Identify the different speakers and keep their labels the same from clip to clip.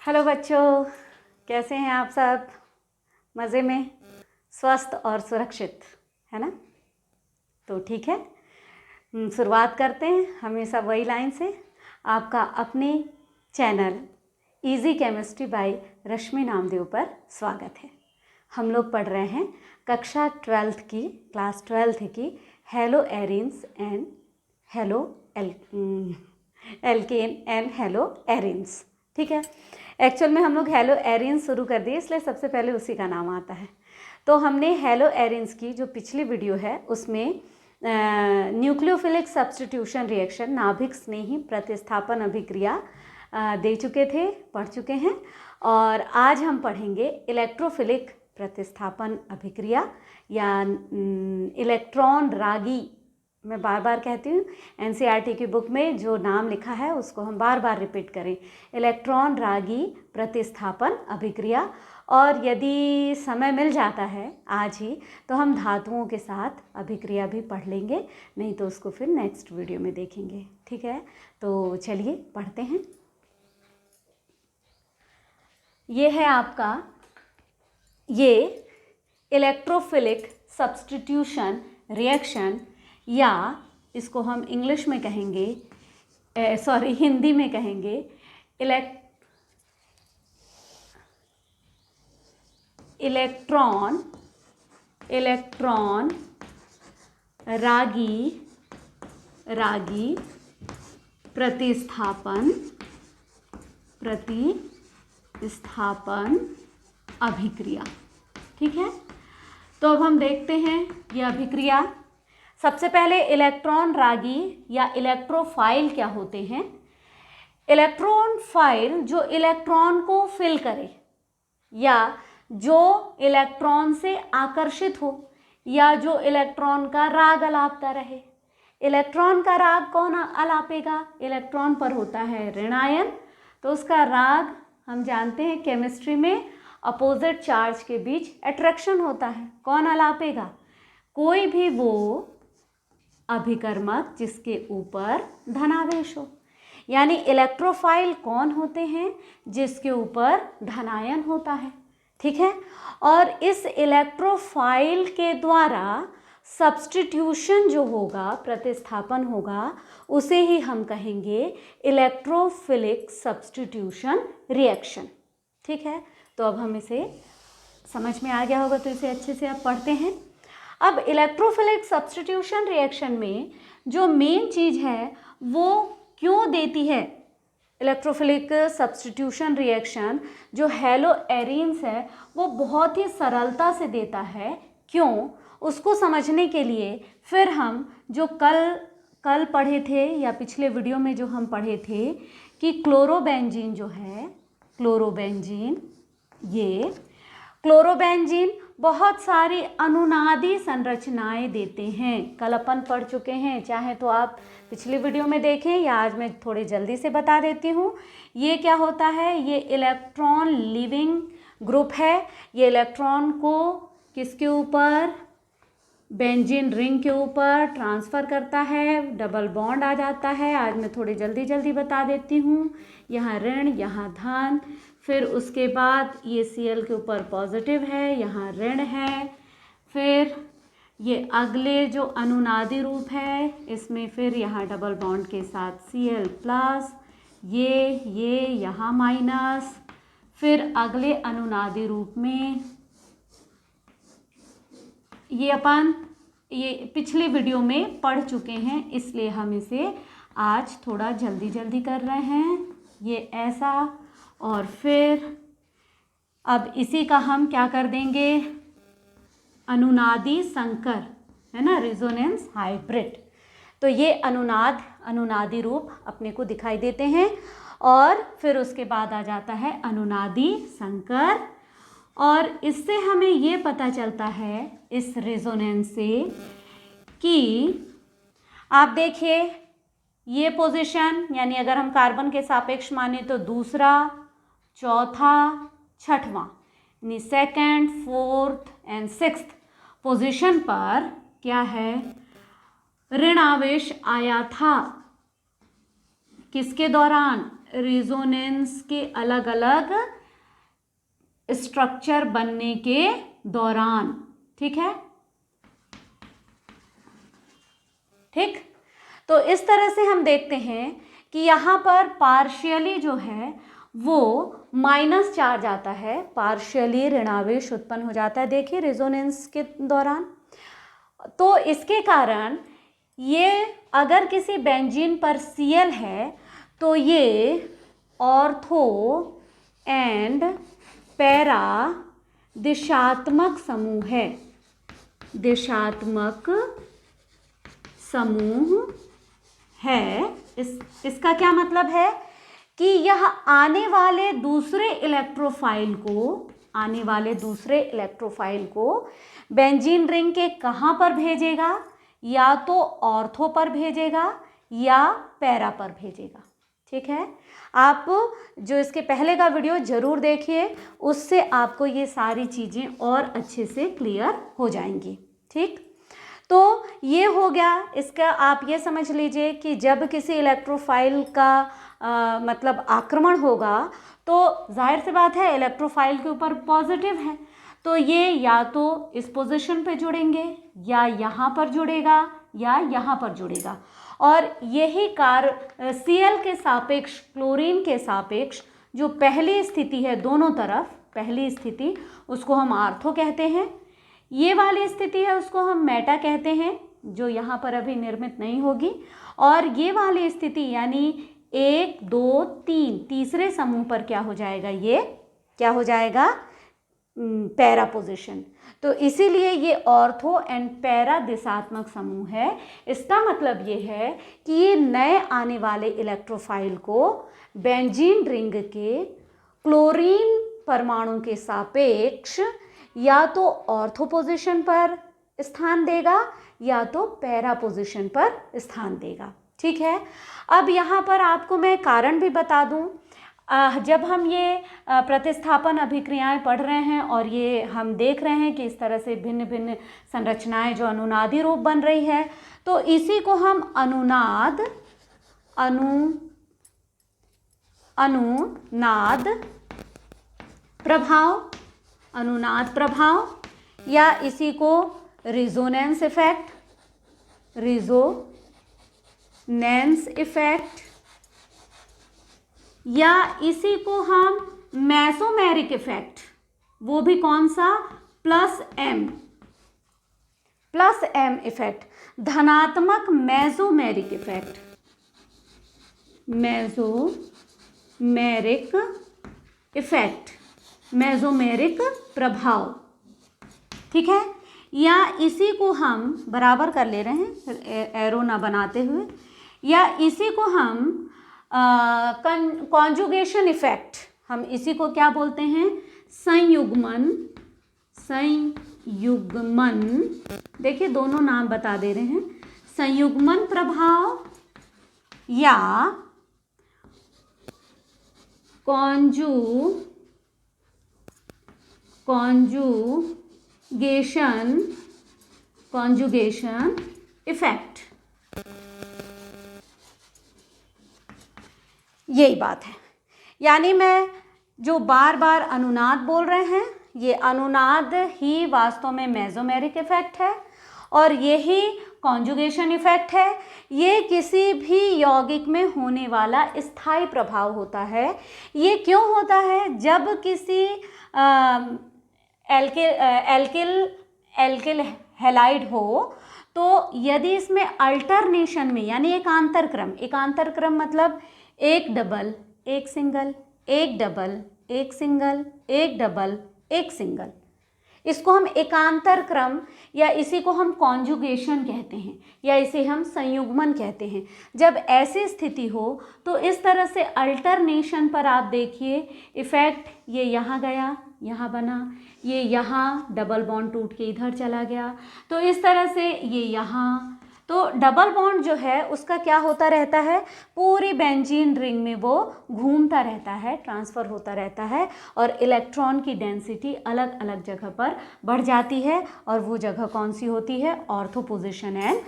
Speaker 1: Hello बच्चों, कैसे हैं आप सब? मज़े में, स्वस्थ और सुरक्षित, है ना? तो ठीक है, शुरुआत करते हैं हमेशा वही लाइन से। आपका अपने चैनल इजी केमिस्ट्री बाय रश्मि नामदेव पर स्वागत है। हम लोग पढ़ रहे हैं कक्षा 12 की, क्लास 12 की hello arenes and halo alkane and hello arenes. ठीक है, एक्चुअल में हम लोग हेलो एरिन्स शुरू कर दिए, इसलिए सबसे पहले उसी का नाम आता है। तो हमने हेलो एरिन्स की जो पिछली वीडियो है उसमें न्यूक्लियोफिलिक सब्स्टिट्यूशन रिएक्शन, नाभिक स्नेही प्रतिस्थापन अभिक्रिया दे चुके थे, पढ़ चुके हैं। और आज हम पढ़ेंगे इलेक्ट्रोफिलिक प्रतिस्थापन अभिक्रिया या इलेक्ट्रॉन रागी। मैं बार बार कहती हूँ, एनसीईआरटी की बुक में जो नाम लिखा है उसको हम बार बार रिपीट करें, इलेक्ट्रॉन रागी प्रतिस्थापन अभिक्रिया। और यदि समय मिल जाता है आज ही तो हम धातुओं के साथ अभिक्रिया भी पढ़ लेंगे, नहीं तो उसको फिर नेक्स्ट वीडियो में देखेंगे। ठीक है, तो चलिए पढ़ते हैं। ये है आपका ये इलेक्ट्रोफिलिक सब्स्टिट्यूशन रिएक्शन, या इसको हम इंग्लिश में कहेंगे, हिंदी में कहेंगे इलेक्ट्रॉन रागी प्रतिस्थापन अभिक्रिया। ठीक है, तो अब हम देखते हैं ये अभिक्रिया। सबसे पहले इलेक्ट्रॉन रागी या इलेक्ट्रोफाइल क्या होते हैं? इलेक्ट्रॉन फाइल जो इलेक्ट्रॉन को फिल करे, या जो इलेक्ट्रॉन से आकर्षित हो, या जो इलेक्ट्रॉन का राग अलापता रहे। इलेक्ट्रॉन का राग कौन अलापेगा? इलेक्ट्रॉन पर होता है ऋण आयन, तो उसका राग हम जानते हैं केमिस्ट्री में अपोजिट चार्ज के बीच अट्रैक्शन होता है। कौन अलापेगा? कोई भी वो अभिकर्मक जिसके ऊपर धनावेश हो। यानी इलेक्ट्रोफाइल कौन होते हैं? जिसके ऊपर धनायन होता है। ठीक है, और इस इलेक्ट्रोफाइल के द्वारा सब्स्टिट्यूशन जो होगा, प्रतिस्थापन होगा, उसे ही हम कहेंगे इलेक्ट्रोफिलिक सब्स्टिट्यूशन रिएक्शन। ठीक है, तो अब हम इसे समझ में आ गया होगा, तो इसे अच्छे से अब पढ़ते हैं। अब इलेक्ट्रोफिलिक सब्स्टिट्यूशन रिएक्शन में जो मेन चीज़ है वो क्यों देती है? इलेक्ट्रोफिलिक सब्स्टिट्यूशन रिएक्शन जो हेलो एरिन्स है वो बहुत ही सरलता से देता है। क्यों? उसको समझने के लिए फिर हम जो कल पढ़े थे, या पिछले वीडियो में जो हम पढ़े थे कि क्लोरोबेंजीन जो है, ये क्लोरोबेंजीन बहुत सारी अनुनादी संरचनाएं देते हैं। कल अपन पढ़ चुके हैं, चाहे तो आप पिछली वीडियो में देखें, या आज मैं थोड़ी जल्दी से बता देती हूँ। ये क्या होता है? ये इलेक्ट्रॉन लीविंग ग्रुप है। ये इलेक्ट्रॉन को किसके ऊपर? बेंजीन रिंग के ऊपर ट्रांसफ़र करता है, डबल बॉन्ड आ जाता है। आज मैं थोड़ी जल्दी बता देती हूँ। यहाँ ऋण, यहाँ धन, फिर उसके बाद ये Cl के ऊपर पॉजिटिव है, यहाँ ऋण है। फिर ये अगले जो अनुनादी रूप है, इसमें फिर यहाँ डबल बॉन्ड के साथ Cl प्लस, ये यहाँ माइनस। फिर अगले अनुनादी रूप में ये पिछले वीडियो में पढ़ चुके हैं, इसलिए हम इसे आज थोड़ा जल्दी कर रहे हैं। ये ऐसा, और फिर अब इसी का हम क्या कर देंगे? अनुनादी संकर, है ना, रेजोनेंस हाइब्रिड। तो ये अनुनादी रूप अपने को दिखाई देते हैं। और फिर उसके बाद आ जाता है अनुनादी संकर। और इससे हमें ये पता चलता है इस रेजोनेंस से कि आप देखिए ये पोजीशन, यानी अगर हम कार्बन के सापेक्ष माने तो दूसरा, चौथा, छठवां, यानी second, fourth and sixth position पर क्या है? ऋण आवेश आया था। किसके दौरान? रेजोनेंस के अलग अलग स्ट्रक्चर बनने के दौरान। ठीक है, ठीक। तो इस तरह से हम देखते हैं कि यहाँ पर पार्शियली जो है वो माइनस चार्ज आता है, पार्शियली ऋणावेश उत्पन्न हो जाता है, देखिए रेजोनेंस के दौरान। तो इसके कारण ये अगर किसी बेंजीन पर Cl है तो ये ऑर्थो एंड पैरा दिशात्मक समूह है, दिशात्मक समूह है। इसका क्या मतलब है कि यह आने वाले दूसरे इलेक्ट्रोफाइल को बेंजीन रिंग के कहाँ पर भेजेगा, या तो ऑर्थो पर भेजेगा या पैरा पर भेजेगा। ठीक है, आप जो इसके पहले का वीडियो जरूर देखिए, उससे आपको ये सारी चीज़ें और अच्छे से क्लियर हो जाएंगी। ठीक, तो ये हो गया इसका। आप ये समझ लीजिए कि जब किसी इलेक्ट्रोफाइल का मतलब आक्रमण होगा तो जाहिर सी बात है इलेक्ट्रोफाइल के ऊपर पॉजिटिव है, तो ये या तो इस पोजीशन पे जुड़ेंगे या यहाँ पर जुड़ेगा या यहाँ पर जुड़ेगा। और यही कार्य Cl के सापेक्ष, क्लोरीन के सापेक्ष जो पहली स्थिति है दोनों तरफ, पहली स्थिति उसको हम आर्थो कहते हैं, ये वाली स्थिति है उसको हम मेटा कहते हैं, जो यहाँ पर अभी निर्मित नहीं होगी। और ये वाली स्थिति यानी 1 2 3 तीसरे समूह पर क्या हो जाएगा, ये क्या हो जाएगा, पैरा पोजिशन। तो इसीलिए ये ऑर्थो एंड पैरा दिशात्मक समूह है। इसका मतलब ये है कि ये नए आने वाले इलेक्ट्रोफाइल को बेंजीन रिंग के क्लोरीन परमाणु के सापेक्ष या तो ऑर्थो पोजीशन पर स्थान देगा या तो पैरा पोजीशन पर स्थान देगा। ठीक है, अब यहाँ पर आपको मैं कारण भी बता दूँ। जब हम ये प्रतिस्थापन अभिक्रियाएं पढ़ रहे हैं और ये हम देख रहे हैं कि इस तरह से भिन्न भिन्न संरचनाएं जो अनुनादी रूप बन रही है, तो इसी को हम अनुनाद प्रभाव या इसी को रेजोनेंस इफेक्ट या इसी को हम मेसोमेरिक इफेक्ट, वो भी कौन सा, प्लस एम इफेक्ट, धनात्मक मेसोमेरिक इफेक्ट, मेसोमेरिक प्रभाव। ठीक है, या इसी को हम बराबर कर ले रहे हैं एरो ना बनाते हुए, या इसी को हम कॉन्जुगेशन इफेक्ट, हम इसी को क्या बोलते हैं, संयुग्मन। देखिए दोनों नाम बता दे रहे हैं, संयुग्मन प्रभाव या कॉन्जुगेशन इफेक्ट। यही बात है, यानी मैं जो बार बार अनुनाद बोल रहे हैं, ये अनुनाद ही वास्तव में मेसोमेरिक इफेक्ट है और यही कॉन्जुगेशन इफेक्ट है। ये किसी भी यौगिक में होने वाला स्थायी प्रभाव होता है। ये क्यों होता है, जब किसी एल्किल हैलाइड हो तो यदि इसमें अल्टरनेशन में यानी एकांतर क्रम मतलब एक डबल एक सिंगल, एक डबल एक सिंगल, एक डबल एक सिंगल, इसको हम एकांतर क्रम या इसी को हम कॉन्जुगेशन कहते हैं या इसे हम संयुग्मन कहते हैं। जब ऐसी स्थिति हो तो इस तरह से अल्टरनेशन पर आप देखिए इफेक्ट, ये यहाँ गया, यहाँ बना, ये यहाँ डबल बॉन्ड टूट के इधर चला गया, तो इस तरह से ये यहाँ, तो डबल बॉन्ड जो है उसका क्या होता रहता है, पूरी बेंजीन रिंग में वो घूमता रहता है, ट्रांसफ़र होता रहता है और इलेक्ट्रॉन की डेंसिटी अलग अलग जगह पर बढ़ जाती है। और वो जगह कौन सी होती है, ortho position and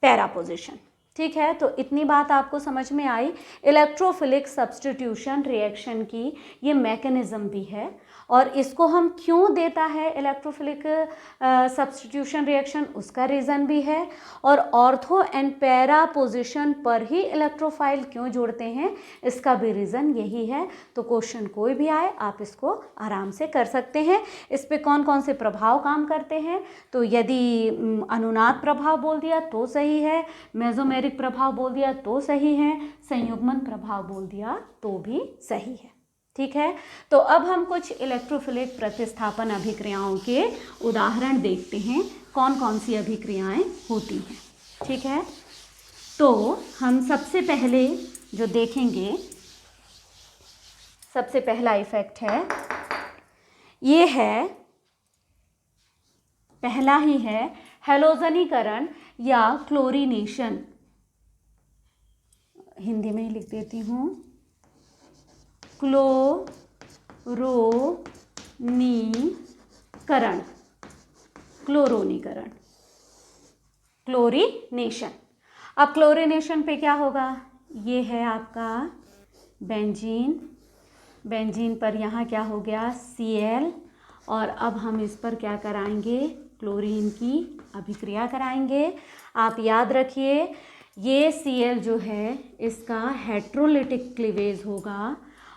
Speaker 1: para position. ठीक है, तो इतनी बात आपको समझ में आई। इलेक्ट्रोफिलिक सब्स्टिट्यूशन रिएक्शन की ये मैकेनिज्म भी है, और इसको हम क्यों देता है इलेक्ट्रोफिलिक सब्स्टिट्यूशन रिएक्शन, उसका रीज़न भी है। और ऑर्थो एंड पैरा पोजिशन पर ही इलेक्ट्रोफाइल क्यों जोड़ते हैं, इसका भी रीज़न यही है। तो क्वेश्चन कोई भी आए आप इसको आराम से कर सकते हैं। इस पे कौन कौन से प्रभाव काम करते हैं, तो यदि अनुनाद प्रभाव बोल दिया तो सही है, मेसोमेरिक प्रभाव बोल दिया तो सही है, संयुग्मन प्रभाव बोल दिया तो भी सही है। ठीक है, तो अब हम कुछ इलेक्ट्रोफिलिक प्रतिस्थापन अभिक्रियाओं के उदाहरण देखते हैं, कौन कौन सी अभिक्रियाएं होती हैं। ठीक है, तो हम सबसे पहले जो देखेंगे, सबसे पहला इफेक्ट है, ये है, पहला ही है हैलोजनीकरण या क्लोरीनेशन। हिंदी में ही लिख देती हूँ, क्लोरोनीकरण, क्लोरोनीकरण, क्लोरीनेशन। अब क्लोरीनेशन पे क्या होगा, ये है आपका बेंजीन, बेंजीन पर यहाँ क्या हो गया Cl, और अब हम इस पर क्या कराएंगे, क्लोरीन की अभिक्रिया कराएंगे। आप याद रखिए ये Cl जो है इसका हेट्रोलिटिक क्लीवेज होगा,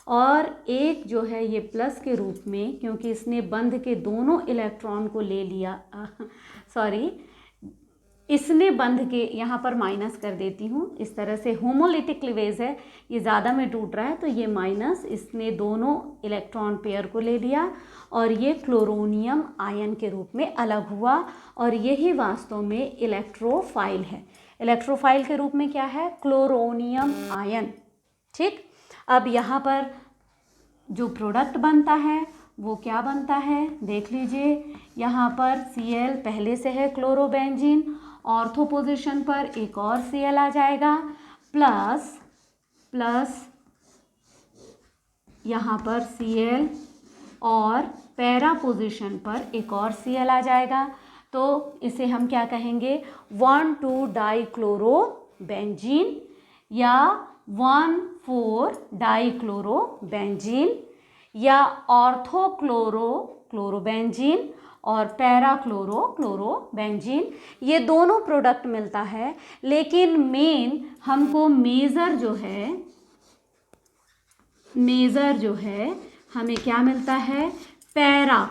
Speaker 1: और एक जो है ये प्लस के रूप में, क्योंकि इसने बंध के दोनों इलेक्ट्रॉन को ले लिया, सॉरी इसने बंध के, यहाँ पर माइनस कर देती हूँ, इस तरह से होमोलिटिक क्लीवेज है, ये ज़्यादा में टूट रहा है तो ये माइनस, इसने दोनों इलेक्ट्रॉन पेयर को ले लिया और ये क्लोरोनियम आयन के रूप में अलग हुआ, और यही वास्तव में इलेक्ट्रोफाइल है। इलेक्ट्रोफाइल के रूप में क्या है, क्लोरोनियम आयन। ठीक, अब यहाँ पर जो प्रोडक्ट बनता है वो क्या बनता है, देख लीजिए, यहाँ पर Cl पहले से है क्लोरोबेंजीन, ऑर्थो पोजीशन पर एक और Cl आ जाएगा, प्लस प्लस यहाँ पर Cl, और पैरा पोजीशन पर एक और Cl आ जाएगा, तो इसे हम क्या कहेंगे, 1,2-डाइक्लोरोबेंजीन या 1,4-डाइक्लोरोबेंजीन या ऑर्थोक्लोरोबेंजीन और पैराक्लोरोबेंजीन, ये दोनों प्रोडक्ट मिलता है। लेकिन मेन हमको मेजर जो है हमें क्या मिलता है, पैरा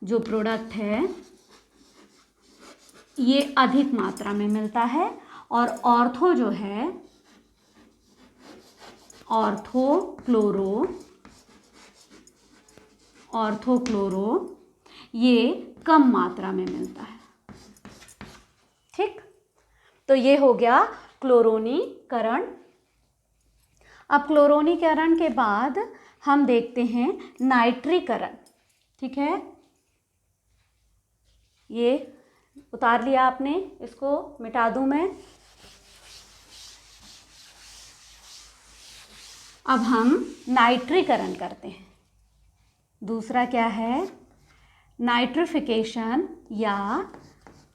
Speaker 1: जो प्रोडक्ट है ये अधिक मात्रा में मिलता है, और ऑर्थो जो है, ऑर्थोक्लोरो ये कम मात्रा में मिलता है। ठीक, तो ये हो गया क्लोरोनीकरण। अब क्लोरोनीकरण के बाद हम देखते हैं नाइट्रीकरण। ठीक है, ये उतार लिया आपने, इसको मिटा दूं मैं। अब हम नाइट्रीकरण करते हैं। दूसरा क्या है, नाइट्रिफिकेशन या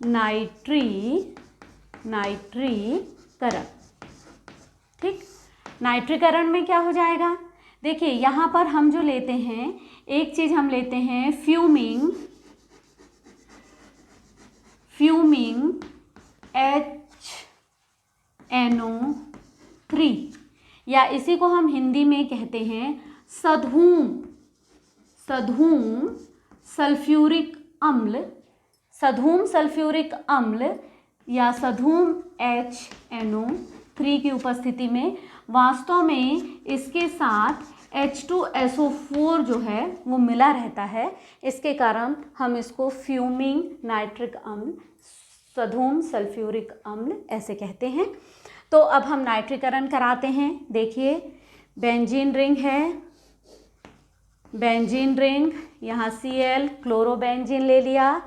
Speaker 1: नाइट्रीकरण। ठीक, नाइट्रीकरण में क्या हो जाएगा, देखिए यहाँ पर हम जो लेते हैं, एक चीज़ हम लेते हैं फ्यूमिंग HNO3, या इसी को हम हिंदी में कहते हैं सधूम सल्फ्यूरिक अम्ल, या सधूम HNO3 की उपस्थिति में वास्तव में इसके साथ H2SO4 जो है वो मिला रहता है। इसके कारण हम इसको फ्यूमिंग नाइट्रिक अम्ल, सधूम सल्फ्यूरिक अम्ल ऐसे कहते हैं। तो अब हम नाइट्रीकरण कराते हैं। देखिए बेंजीन रिंग है, बेंजीन रिंग, यहाँ Cl क्लोरोबेंजीन ले लिया।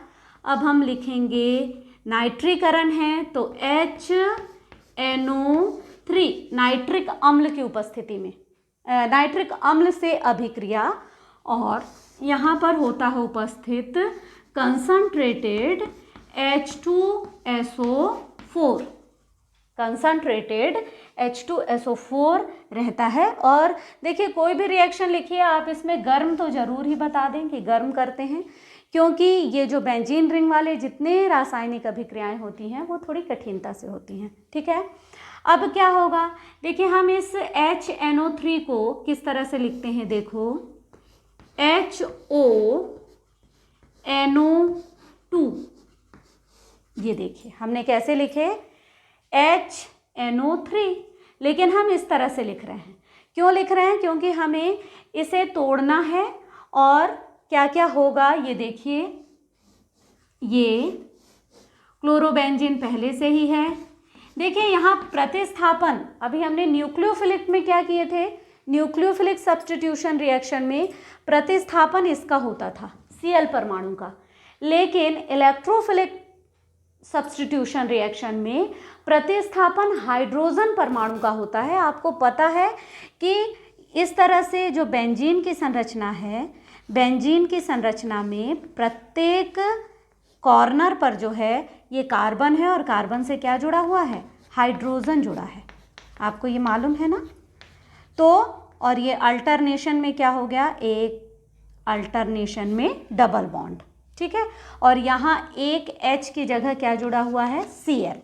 Speaker 1: अब हम लिखेंगे नाइट्रीकरण है तो HNO3 नाइट्रिक अम्ल की उपस्थिति में, नाइट्रिक अम्ल से अभिक्रिया, और यहाँ पर होता है उपस्थित कंसंट्रेटेड H2SO4 4, कंसंट्रेटेड H2SO4 रहता है। और देखिए कोई भी रिएक्शन लिखिए आप, इसमें गर्म तो ज़रूर ही बता दें कि गर्म करते हैं, क्योंकि ये जो बेंजीन रिंग वाले जितने रासायनिक अभिक्रियाएं होती हैं वो थोड़ी कठिनता से होती हैं। ठीक है, अब क्या होगा, देखिए हम इस HNO3 को किस तरह से लिखते हैं, देखो HONO2, ये देखिए हमने कैसे लिखे HNO3, लेकिन हम इस तरह से लिख रहे हैं। क्यों लिख रहे हैं, क्योंकि हमें इसे तोड़ना है। और क्या क्या होगा ये देखिए, ये क्लोरोबेंजीन पहले से ही है। देखिए यहाँ प्रतिस्थापन, अभी हमने न्यूक्लियोफिलिक में क्या किए थे, न्यूक्लियोफिलिक सब्स्टिट्यूशन रिएक्शन में प्रतिस्थापन इसका होता था Cl परमाणु का, लेकिन इलेक्ट्रोफिलिक सब्स्टिट्यूशन रिएक्शन में प्रतिस्थापन हाइड्रोजन परमाणु का होता है। आपको पता है कि इस तरह से जो बेंजीन की संरचना है, बेंजीन की संरचना में प्रत्येक कॉर्नर पर जो है ये कार्बन है, और कार्बन से क्या जुड़ा हुआ है, हाइड्रोजन जुड़ा है। आपको ये मालूम है ना। तो और ये अल्टरनेशन में क्या हो गया, एक अल्टरनेशन में डबल बॉन्ड। ठीक है, और यहाँ एक H की जगह क्या जुड़ा हुआ है, Cl।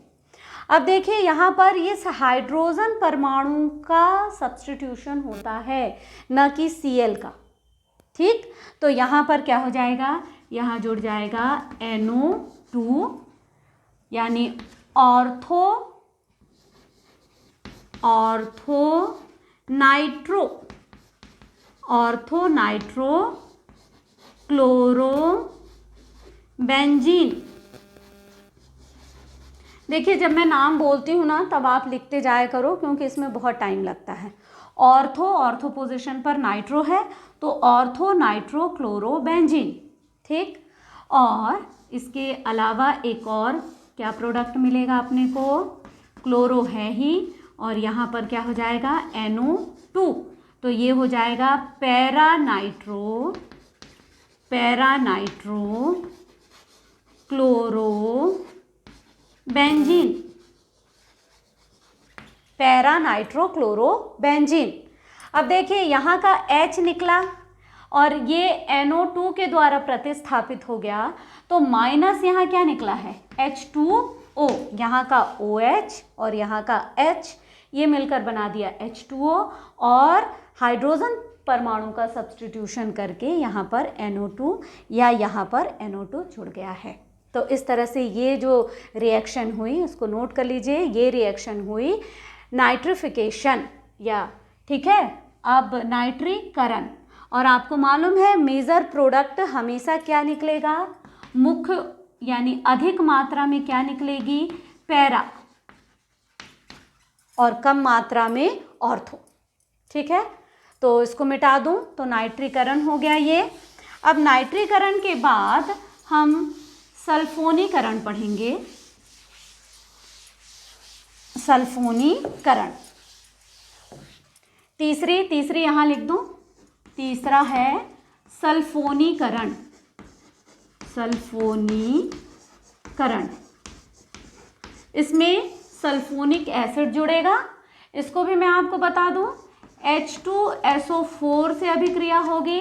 Speaker 1: अब देखिए यहाँ पर इस हाइड्रोजन परमाणु का सब्स्टिट्यूशन होता है, न कि Cl का। ठीक, तो यहाँ पर क्या हो जाएगा, यहाँ जुड़ जाएगा NO2, यानी ऑर्थो नाइट्रो क्लोरो बेंजीन। देखिए जब मैं नाम बोलती हूँ ना तब आप लिखते जाया करो, क्योंकि इसमें बहुत टाइम लगता है। ऑर्थो पोजीशन पर नाइट्रो है, तो ऑर्थो नाइट्रो क्लोरो बेंजीन। ठीक, और इसके अलावा एक और क्या प्रोडक्ट मिलेगा अपने को, क्लोरो है ही, और यहाँ पर क्या हो जाएगा NO2, तो ये हो जाएगा para nitro chloro benzene, para nitro chloro benzene. अब देखिए यहाँ का H निकला और ये NO2 के द्वारा प्रतिस्थापित हो गया, तो माइनस यहाँ क्या निकला है, H2O, यहाँ का OH और यहाँ का H, ये मिलकर बना दिया H2O, और हाइड्रोजन परमाणु का सब्स्टिट्यूशन करके यहाँ पर NO2 या यहाँ पर NO2 जुड़ गया है। तो इस तरह से ये जो रिएक्शन हुई उसको नोट कर लीजिए, ये रिएक्शन हुई नाइट्रिफिकेशन या, ठीक है। अब नाइट्रीकरण, और आपको मालूम है मेजर प्रोडक्ट हमेशा क्या निकलेगा, मुख्य यानी अधिक मात्रा में क्या निकलेगी, पैरा, और कम मात्रा में ऑर्थो। ठीक है, तो इसको मिटा दूं तो नाइट्रीकरण हो गया ये। अब नाइट्रीकरण के बाद हम सल्फोनीकरण पढ़ेंगे। सल्फोनीकरण तीसरी यहाँ लिख दूं, तीसरा है सल्फोनीकरण। इसमें सल्फोनिक एसिड जुड़ेगा, इसको भी मैं आपको बता दूं, H2SO4 से अभिक्रिया होगी,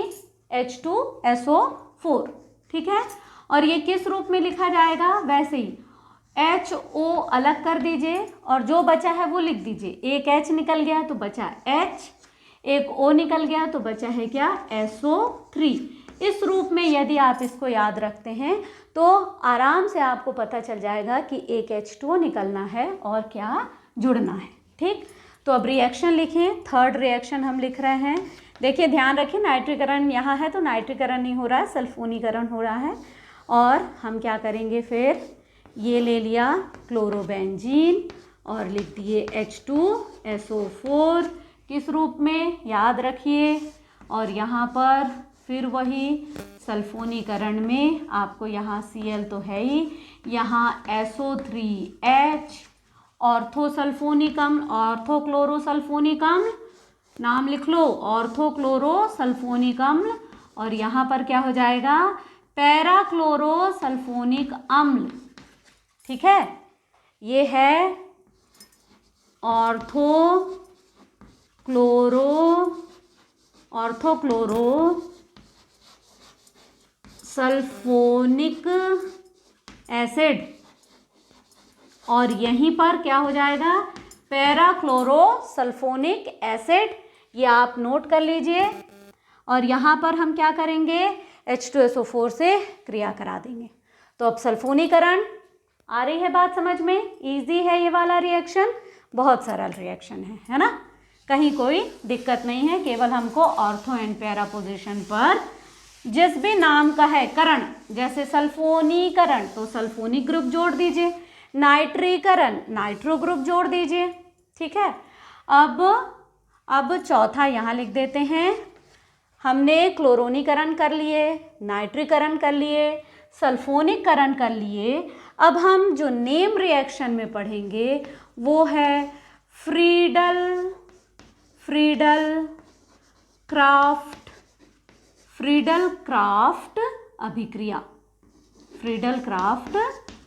Speaker 1: H2SO4। ठीक है, और ये किस रूप में लिखा जाएगा, वैसे ही HO अलग कर दीजिए और जो बचा है वो लिख दीजिए। एक H निकल गया तो बचा H, एक O निकल गया तो बचा है क्या, SO3। इस रूप में यदि आप इसको याद रखते हैं तो आराम से आपको पता चल जाएगा कि एक H2O निकलना है और क्या जुड़ना है। ठीक, तो अब रिएक्शन लिखें। थर्ड रिएक्शन हम लिख रहे हैं। देखिए ध्यान रखें, नाइट्रीकरण यहाँ है तो नाइट्रीकरण नहीं हो रहा है, सल्फोनीकरण हो रहा है। और हम क्या करेंगे फिर, ये ले लिया क्लोरोबेंजीन और लिख दिए H2SO4 किस रूप में, याद रखिए। और यहाँ पर फिर वही सल्फोनीकरण में आपको यहाँ Cl तो है ही, यहाँ SO3H, ऑर्थोसल्फोनिक अम्ल, ऑर्थोक्लोरोसल्फोनिक अम्ल, नाम लिख लो, ऑर्थोक्लोरोसल्फोनिक अम्ल। और यहाँ पर क्या हो जाएगा, पैराक्लोरोसल्फोनिक अम्ल। ठीक है, ये है ऑर्थोक्लोरो सल्फोनिक एसिड, और यहीं पर क्या हो जाएगा, पैराक्लोरो सल्फोनिक एसिड। ये आप नोट कर लीजिए। और यहाँ पर हम क्या करेंगे, H2SO4 से क्रिया करा देंगे। तो अब सल्फोनीकरण, आ रही है बात समझ में? इजी है ये वाला रिएक्शन, बहुत सरल रिएक्शन है ना, कहीं कोई दिक्कत नहीं है। केवल हमको ऑर्थो एंड पैरा पोजीशन पर जिस भी नाम का है करण, जैसे सल्फोनीकरण तो सल्फोनिक ग्रुप जोड़ दीजिए, नाइट्रीकरण नाइट्रो ग्रुप जोड़ दीजिए, ठीक है। अब चौथा यहाँ लिख देते हैं। हमने क्लोरोनीकरण कर लिए, नाइट्रीकरण कर लिए, सल्फोनिकरण कर लिए। अब हम जो नेम रिएक्शन में पढ़ेंगे वो है फ्रीडल क्राफ्ट अभिक्रिया। फ्रीडल क्राफ्ट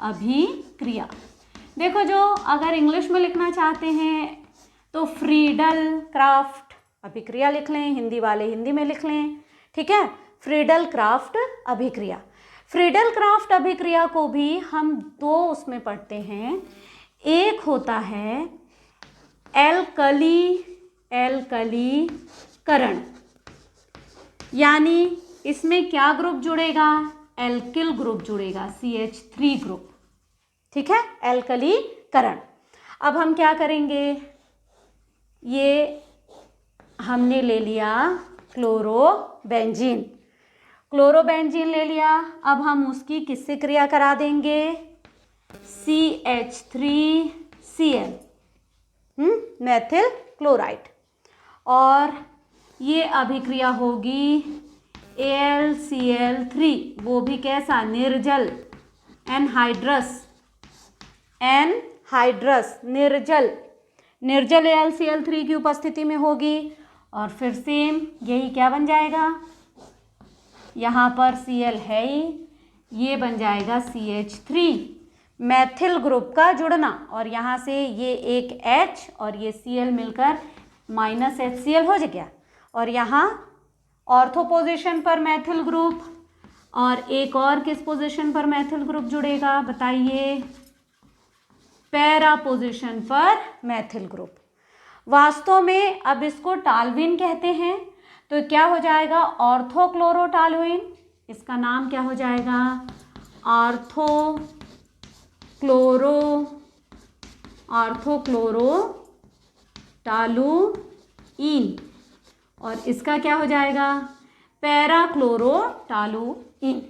Speaker 1: अभिक्रिया। देखो, जो अगर इंग्लिश में लिखना चाहते हैं तो फ्रीडल क्राफ्ट अभिक्रिया लिख लें, हिंदी वाले हिंदी में लिख लें, ठीक है। फ्रीडल क्राफ्ट अभिक्रिया। फ्रीडल क्राफ्ट अभिक्रिया को भी हम दो उसमें पढ़ते हैं। एक होता है एल्कलीकरण, यानी इसमें क्या ग्रुप जुड़ेगा, एल्किल ग्रुप जुड़ेगा, CH3 ग्रुप, ठीक है, एल्कलीकरण। अब हम क्या करेंगे, ये हमने ले लिया क्लोरोबेंजीन ले लिया। अब हम उसकी किससे क्रिया करा देंगे, CH3Cl, मेथिल क्लोराइड, और ये अभिक्रिया होगी AlCl3, वो भी कैसा, निर्जल, एनहाइड्रस निर्जल AlCl3 की उपस्थिति में होगी। और फिर सेम यही क्या बन जाएगा, यहाँ पर Cl है ही, ये बन जाएगा CH3, मैथिल ग्रुप का जुड़ना, और यहाँ से ये एक H और ये Cl मिलकर -HCl हो गया। और यहाँ ऑर्थो पोजीशन पर मैथिल ग्रुप, और एक और किस पोजीशन पर मैथिल ग्रुप जुड़ेगा बताइए, पैरा पोजीशन पर मैथिल ग्रुप। वास्तव में अब इसको टालविन कहते हैं, तो क्या हो जाएगा, ऑर्थोक्लोरोटालुइन, इसका नाम क्या हो जाएगा, ऑर्थोक्लोरोटालुइन, और इसका क्या हो जाएगा, पैराक्लोरोटालुइन।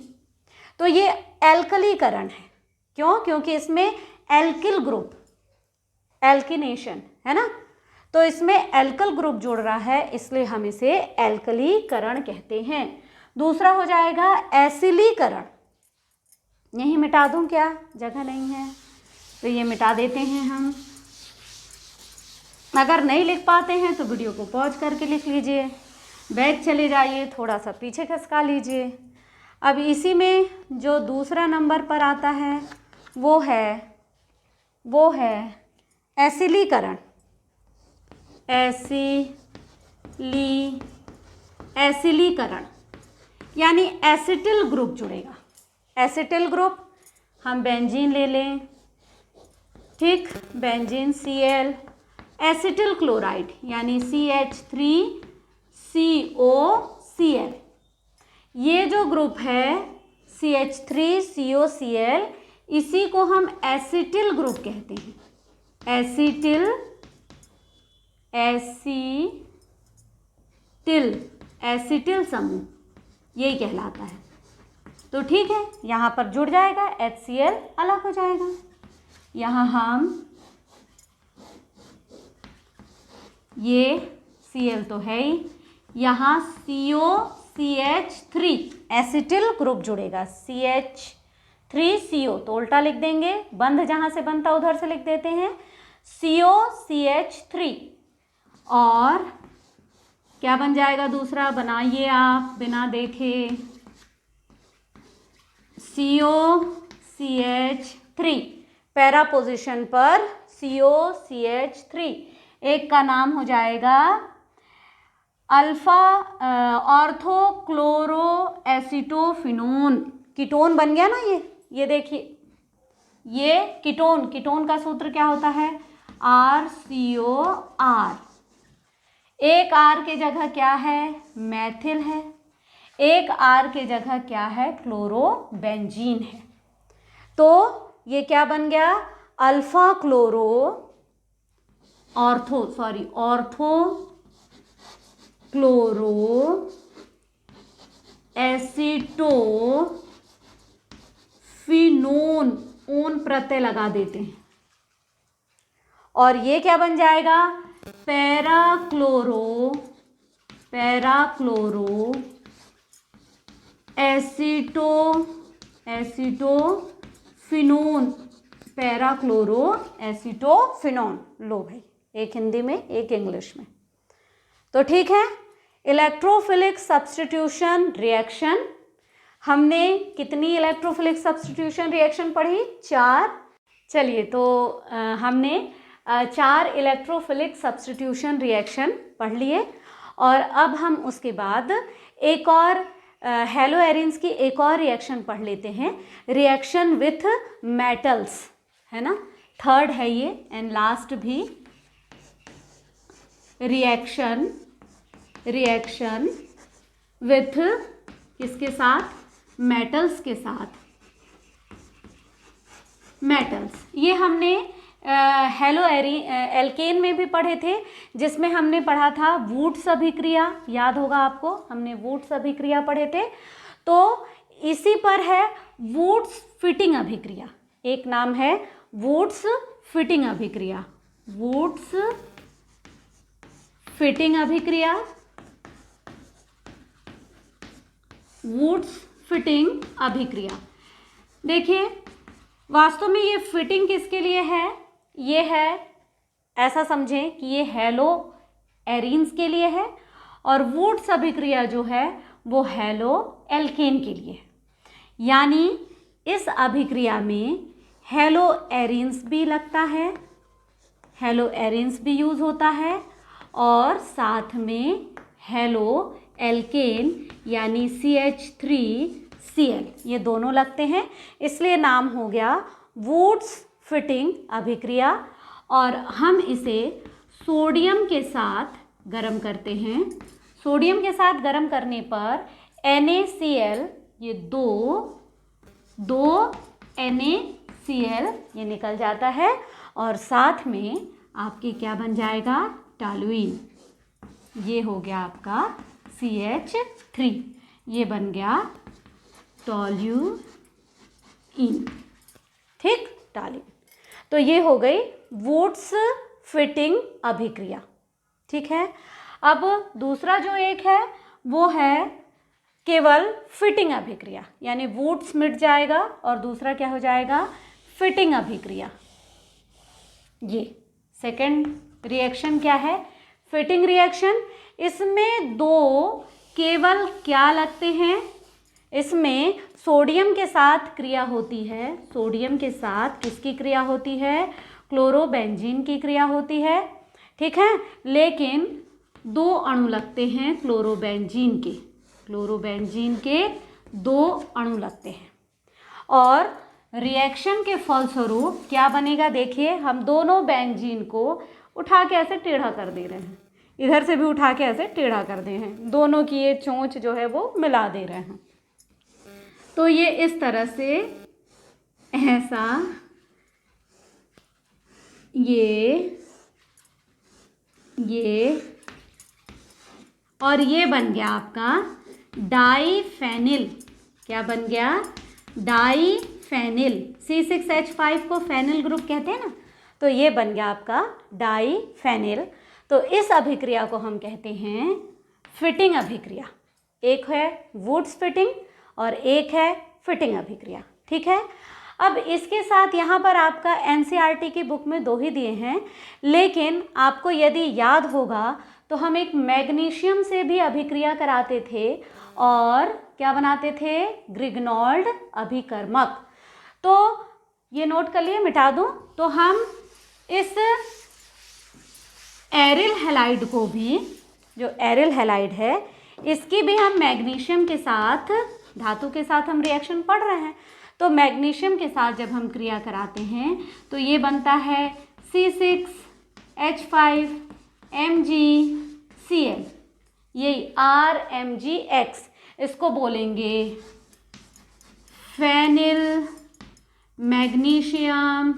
Speaker 1: तो ये एल्कलीकरण है, क्यों, क्योंकि इसमें एल्किल ग्रुप, एल्किनेशन है ना, तो इसमें एल्कल ग्रुप जुड़ रहा है, इसलिए हम इसे एल्कलीकरण कहते हैं। दूसरा हो जाएगा एसिलीकरण। यहीं मिटा दूं क्या, जगह नहीं है तो ये मिटा देते हैं हम। अगर नहीं लिख पाते हैं तो वीडियो को पॉज करके लिख लीजिए, बैक चले जाइए, थोड़ा सा पीछे खसका लीजिए। अब इसी में जो दूसरा नंबर पर आता है वो है एसिलीकरण। एसिलीकरण यानी एसिटिल ग्रुप जुड़ेगा। एसिटिल ग्रुप, हम बेंजीन ले लें, ठीक, बेंजीन Cl, एसिटिल क्लोराइड यानी CH3COCl, ये जो ग्रुप है CH3COCl, इसी को हम एसिटिल ग्रुप कहते हैं। एसिटिल समूह यही कहलाता है। तो ठीक है, यहाँ पर जुड़ जाएगा, HCl अलग हो जाएगा। यहाँ हम ये Cl तो है ही, यहाँ COCH3 एसिटिल ग्रुप जुड़ेगा, CH3CO तो उल्टा लिख देंगे, बंध जहाँ से बनता उधर से लिख देते हैं, COCH3, और क्या बन जाएगा दूसरा, बनाइए आप बिना देखे, COCH3 पैरा पोजीशन पर COCH3, एक का नाम हो जाएगा अल्फा ऑर्थोक्लोरो एसीटोफिनोन। कीटोन बन गया ना ये देखिए, ये कीटोन का सूत्र क्या होता है, RCOR। एक R के जगह क्या है, मैथिल है, एक R के जगह क्या है, क्लोरोबेंजीन है। तो ये क्या बन गया, alpha chloro ortho chloro acetophenone, one प्रत्यय लगा देते हैं, और ये क्या बन जाएगा, पैराक्लोरो एसीटोफिनोन, पैराक्लोरो एसीटोफिनोन। लो भाई, एक हिंदी में एक इंग्लिश में। तो ठीक है, इलेक्ट्रोफिलिक सब्स्टिट्यूशन रिएक्शन, हमने कितनी इलेक्ट्रोफिलिक सब्स्टिट्यूशन रिएक्शन पढ़ी, 4। चलिए, तो हमने 4 इलेक्ट्रोफिलिक सब्स्टिट्यूशन रिएक्शन पढ़ लिए, और अब हम उसके बाद एक और हेलो एरिन्स की एक और रिएक्शन पढ़ लेते हैं, रिएक्शन विथ मेटल्स, है ना, 3rd है ये एंड लास्ट भी, रिएक्शन विथ किसके साथ, मेटल्स के साथ, मेटल्स। ये हमने हेलो एल्केन में भी पढ़े थे, जिसमें हमने पढ़ा था वुड्स अभिक्रिया, याद होगा आपको, हमने वुड्स अभिक्रिया पढ़े थे। तो इसी पर है वुड्स फिटिंग अभिक्रिया, एक नाम है वुड्स फिटिंग अभिक्रिया, वुड्स फिटिंग अभिक्रिया, वुड्स फिटिंग अभिक्रिया। देखिए, वास्तव में ये फिटिंग किसके लिए है, ये है, ऐसा समझें कि ये हेलो एरीन्स के लिए है, और वुड्स अभिक्रिया जो है वो हेलो एल्केन के लिए। यानी इस अभिक्रिया में हेलो एरीन्स भी लगता है, हेलो एरीन्स भी यूज होता है, और साथ में हेलो एल्केन यानी CH3Cl, ये दोनों लगते हैं, इसलिए नाम हो गया वुड्स फिटिंग अभिक्रिया। और हम इसे सोडियम के साथ गर्म करते हैं, सोडियम के साथ गर्म करने पर NaCl, ये दो NaCl ये निकल जाता है, और साथ में आपके क्या बन जाएगा, टॉल्यूइन, ये हो गया आपका CH3, ये बन गया टॉल्यूइन, ठीक, टॉल्यूइन। तो ये हो गई वुड्स फिटिंग अभिक्रिया, ठीक है। अब दूसरा जो एक है वो है केवल फिटिंग अभिक्रिया, यानी वुड्स मिट जाएगा और दूसरा क्या हो जाएगा, फिटिंग अभिक्रिया। ये सेकंड रिएक्शन क्या है, फिटिंग रिएक्शन। इसमें दो केवल क्या लगते हैं, इसमें सोडियम के साथ क्रिया होती है, सोडियम के साथ किसकी क्रिया होती है, क्लोरोबेंजीन की क्रिया होती है, ठीक है। लेकिन 2 अणु लगते हैं क्लोरोबेंजीन के, क्लोरोबेंजीन के 2 अणु लगते हैं, और रिएक्शन के फलस्वरूप क्या बनेगा, देखिए हम दोनों बेंजीन को उठा के ऐसे टेढ़ा कर दे रहे हैं, इधर से भी उठा के ऐसे टेढ़ा कर दे हैं, दोनों की ये चोंच जो है वो मिला दे रहे हैं। तो ये इस तरह से ऐसा, ये और ये बन गया आपका डाईफेनिल। क्या बन गया, डाईफेनिल। C6H5 को फेनिल ग्रुप कहते हैं ना, तो ये बन गया आपका डाईफेनिल। तो इस अभिक्रिया को हम कहते हैं फिटिंग अभिक्रिया। एक है वुड्स फिटिंग और एक है फिटिंग अभिक्रिया, ठीक है। अब इसके साथ यहाँ पर आपका NCERT की बुक में 2 ही दिए हैं, लेकिन आपको यदि याद होगा तो हम एक मैग्नीशियम से भी अभिक्रिया कराते थे और क्या बनाते थे, ग्रिग्नॉल्ड अभिकर्मक। तो ये नोट कर लिए, मिटा दूँ? तो हम इस एरिल हैलाइड को भी, जो एरिल हैलाइड है, इसकी भी हम मैग्नीशियम के साथ, धातु के साथ हम रिएक्शन पढ़ रहे हैं, तो मैग्नीशियम के साथ जब हम क्रिया कराते हैं तो ये बनता है C6H5MgCl, ये RMgX, इसको बोलेंगे phenyl magnesium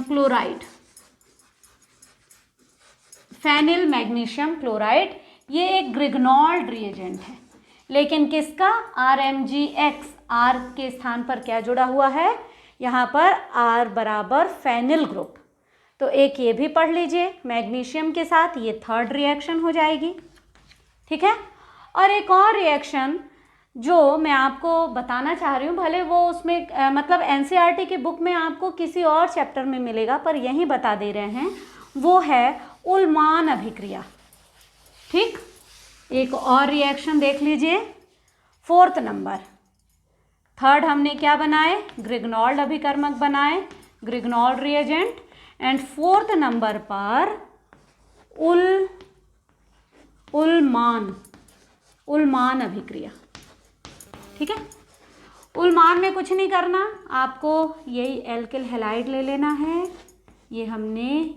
Speaker 1: chloride. Phenyl magnesium chloride ये एक ग्रिग्नॉल्ड रिएजेंट है, लेकिन किसका? RMgX, R के स्थान पर क्या जुड़ा हुआ है? यहाँ पर R बराबर फेनिल ग्रुप। तो एक ये भी पढ़ लीजिए मैग्नीशियम के साथ, ये थर्ड रिएक्शन हो जाएगी, ठीक है। और एक और रिएक्शन जो मैं आपको बताना चाह रही हूँ, भले वो उसमें मतलब NCERT की बुक में आपको किसी और चैप्टर में मिलेगा, पर यहीं बता दे रहे हैं, वो है उल्मान अभिक्रिया, ठीक। एक और रिएक्शन देख लीजिए, 4th नंबर। थर्ड हमने क्या बनाए? ग्रिग्नॉल्ड अभिकर्मक बनाए, ग्रिग्नॉल्ड रिएजेंट। एंड 4th नंबर पर उल्मान अभिक्रिया, ठीक है। उल्मान में कुछ नहीं करना, आपको यही एल्किल हैलाइड ले लेना है, ये हमने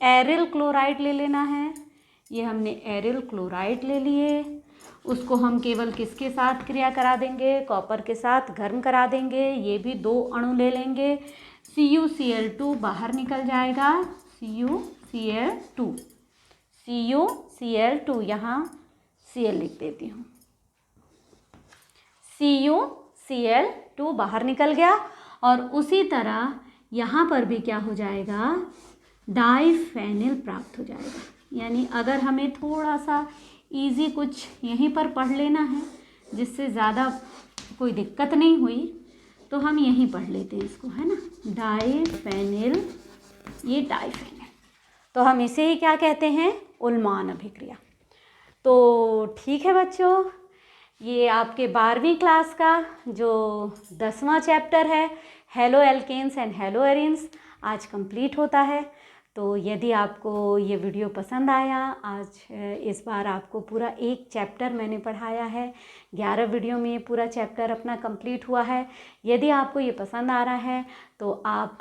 Speaker 1: एरिल क्लोराइड ले लेना है, ये हमने एरिल क्लोराइड ले लिए, उसको हम केवल किसके साथ क्रिया करा देंगे? कॉपर के साथ गर्म करा देंगे, ये भी 2 अणु ले लेंगे, CuCl2 बाहर निकल जाएगा, CuCl2, यहाँ Cl लिख देती हूँ, CuCl2 बाहर निकल गया। और उसी तरह यहाँ पर भी क्या हो जाएगा? डाइफेनिल प्राप्त हो जाएगा। यानी अगर हमें थोड़ा सा इजी कुछ यहीं पर पढ़ लेना है, जिससे ज़्यादा कोई दिक्कत नहीं हुई, तो हम यहीं पढ़ लेते हैं इसको, है ना, डाइफेनिल, ये डाइफेनिल, तो हम इसे ही क्या कहते हैं? उल्मान अभिक्रिया। तो ठीक है बच्चों, ये आपके 12वीं क्लास का जो 10वां चैप्टर है, haloalkanes and haloarenes, आज कंप्लीट होता है। तो यदि आपको ये वीडियो पसंद आया, आज इस बार आपको पूरा एक चैप्टर मैंने पढ़ाया है, 11 वीडियो में ये पूरा चैप्टर अपना कंप्लीट हुआ है। यदि आपको ये पसंद आ रहा है तो आप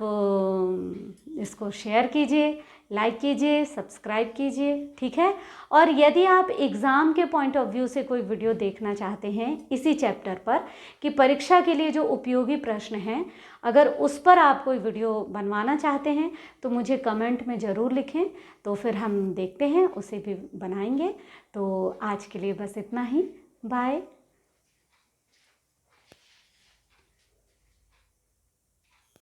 Speaker 1: इसको शेयर कीजिए, लाइक कीजिए, सब्सक्राइब कीजिए, ठीक है। और यदि आप एग्ज़ाम के पॉइंट ऑफ व्यू से कोई वीडियो देखना चाहते हैं इसी चैप्टर पर, कि परीक्षा के लिए जो उपयोगी प्रश्न हैं, अगर उस पर आप कोई वीडियो बनवाना चाहते हैं तो मुझे कमेंट में ज़रूर लिखें, तो फिर हम देखते हैं, उसे भी बनाएंगे। तो आज के लिए बस इतना ही, बाय।